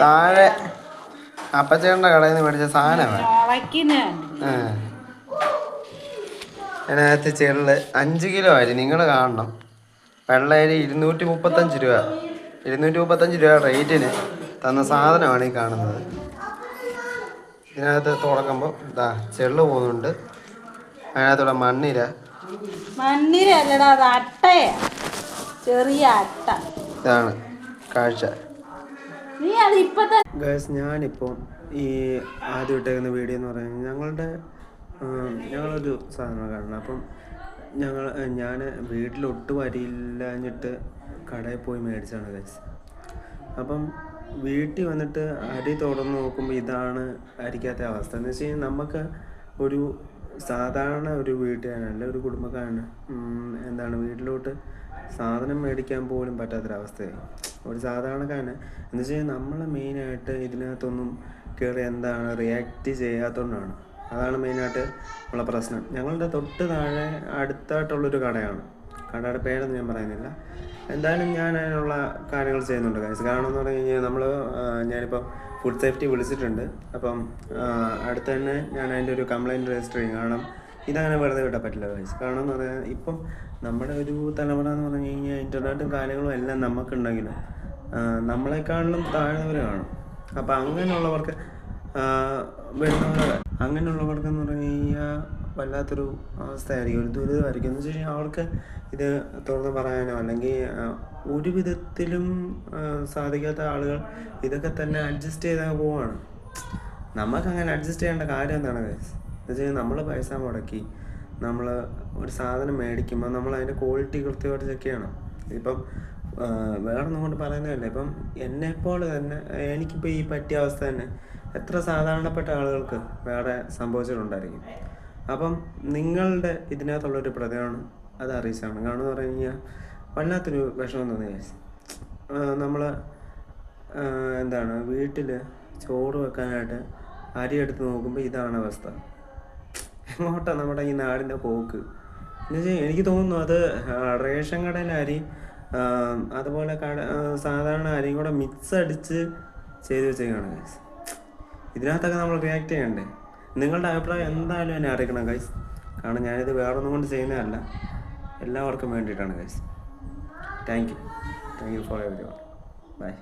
താഴെ അപ്പച്ചേട്ടൻ്റെ കടയിൽ നിന്ന് മേടിച്ച സാധനമാണ്. അതിനകത്ത് ചെള്ള് 5 കിലോ അരി നിങ്ങൾ കാണണം. വെള്ളയരി 235 രൂപ. 235 രൂപ റേറ്റിന് തന്ന സാധനമാണ് ഈ കാണുന്നത്. ഇതിനകത്ത് തുറക്കുമ്പോൾ ഇതാ ചെള്ള് പോകുന്നുണ്ട്. അതിനകത്തുള്ള മണ്ണിരല്ലടാ, അത് അട്ടയാ, ചെറിയ അട്ട. ഇതാണ് കാഴ്ച. ഗൈസ്, ഞാനിപ്പോൾ ഈ ആദ്യം ഇട്ടേക്കുന്ന വീഡിയോ എന്ന് പറയുന്നത് ഞങ്ങളൊരു സാധനം കാണണം. അപ്പം ഞാൻ വീട്ടിലൊട്ടും അരിയില്ലാഞ്ഞിട്ട് കടയിൽ പോയി മേടിച്ചാണ് ഗൈസ്. അപ്പം വീട്ടിൽ വന്നിട്ട് അരി തുറന്ന് നോക്കുമ്പോൾ ഇതാണ് അരിക്കാത്ത അവസ്ഥ. എന്ന് വെച്ച് കഴിഞ്ഞാൽ നമുക്ക് ഒരു സാധാരണ ഒരു വീട്ടുകാരനല്ല, ഒരു കുടുംബക്കാരന് വീട്ടിലോട്ട് സാധനം മേടിക്കാൻ പോലും പറ്റാത്തൊരവസ്ഥയായി. ഒരു സാധാരണക്കാരന് എന്ന് വെച്ച് കഴിഞ്ഞാൽ നമ്മൾ മെയിനായിട്ട് ഇതിനകത്തൊന്നും കയറി റിയാക്റ്റ് ചെയ്യാത്തതുകൊണ്ടാണ്. അതാണ് മെയിനായിട്ട് ഉള്ള പ്രശ്നം. ഞങ്ങളുടെ തൊട്ട് താഴെ അടുത്തായിട്ടുള്ളൊരു കടയാണ്. കടയുടെ പേരൊന്നും ഞാൻ പറയുന്നില്ല. എന്തായാലും ഞാൻ അതിനുള്ള കാര്യങ്ങൾ ചെയ്യുന്നുണ്ട് ഗൈസ്. കാരണം എന്ന് പറഞ്ഞു കഴിഞ്ഞാൽ ഞാനിപ്പം ഫുഡ് സേഫ്റ്റി വിളിച്ചിട്ടുണ്ട്. അപ്പം അടുത്ത് തന്നെ ഞാൻ അതിൻ്റെ ഒരു കംപ്ലയിൻറ്റ് രജിസ്റ്റർ ചെയ്യും. കാരണം ഇതങ്ങനെ വെറുതെ വിട്ടാൽ പറ്റില്ല ഗൈസ്. കാരണം എന്ന് പറഞ്ഞാൽ ഇപ്പം നമ്മുടെ ഒരു തലമുറ എന്ന് പറഞ്ഞു കഴിഞ്ഞാൽ ഇൻ്റർനെറ്റും കാര്യങ്ങളും എല്ലാം നമുക്കുണ്ടെങ്കിലും നമ്മളെക്കാളിലും താഴ്ന്നവർ കാണും. അപ്പം അങ്ങനെയുള്ളവർക്കെന്ന് പറഞ്ഞു കഴിഞ്ഞാൽ വല്ലാത്തൊരു അവസ്ഥയായിരിക്കും, ഒരു ദുരിതമായിരിക്കും. എന്ന് വെച്ച് കഴിഞ്ഞാൽ അവർക്ക് ഇത് തുറന്ന് പറയാനോ അല്ലെങ്കിൽ ഒരു വിധത്തിലും സാധിക്കാത്ത ആളുകൾ ഇതൊക്കെ തന്നെ അഡ്ജസ്റ്റ് ചെയ്താൽ പോവാണ്. നമുക്കങ്ങനെ അഡ്ജസ്റ്റ് ചെയ്യേണ്ട കാര്യം എന്താണ് ഗൈസ്? എന്ന് വെച്ച് കഴിഞ്ഞാൽ നമ്മൾ പൈസ മുടക്കി നമ്മൾ ഒരു സാധനം മേടിക്കുമ്പോൾ നമ്മൾ അതിൻ്റെ ക്വാളിറ്റി കൃത്യമായിട്ട് ചെക്ക് ചെയ്യണം. ഇപ്പം വേറെ ഒന്നും കൊണ്ട് പറയുന്നതല്ല, ഇപ്പം എന്നെപ്പോലെ തന്നെ എനിക്കിപ്പോൾ ഈ പറ്റിയ അവസ്ഥ തന്നെ എത്ര സാധാരണപ്പെട്ട ആളുകൾക്ക് വേറെ സംഭവിച്ചിട്ടുണ്ടായിരിക്കും. അപ്പം നിങ്ങളുടെ ഇതിനകത്തുള്ളൊരു പ്രതികരണം അത് അറിയിച്ചാണ്. കാരണം എന്ന് പറഞ്ഞു കഴിഞ്ഞാൽ വല്ലാത്തൊരു വിഷമം തോന്നി ഗൈസ്. നമ്മൾ വീട്ടിൽ ചോറ് വെക്കാനായിട്ട് അരി എടുത്ത് നോക്കുമ്പോൾ ഇതാണ് അവസ്ഥ. എങ്ങോട്ടാണ് നമ്മുടെ ഈ നാടിൻ്റെ പോക്ക്? എന്നുവെച്ചാൽ എനിക്ക് തോന്നുന്നു അത് റേഷൻ കടയിലെ അരി അതുപോലെ സാധാരണ അരിയും കൂടെ മിക്സ് അടിച്ച് ചെയ്ത് വെച്ചേക്കാണ് ഗൈസ്. ഇതിനകത്തൊക്കെ നമ്മൾ റിയാക്ട് ചെയ്യണ്ടേ? നിങ്ങളുടെ അഭിപ്രായം എന്തായാലും എന്നെ അറിയിക്കണം ഗൈസ്. കാരണം ഞാനിത് വേറൊന്നും കൊണ്ട് ചെയ്യുന്നതല്ല, എല്ലാവർക്കും വേണ്ടിയിട്ടാണ് guys. Thank you for everyone. By.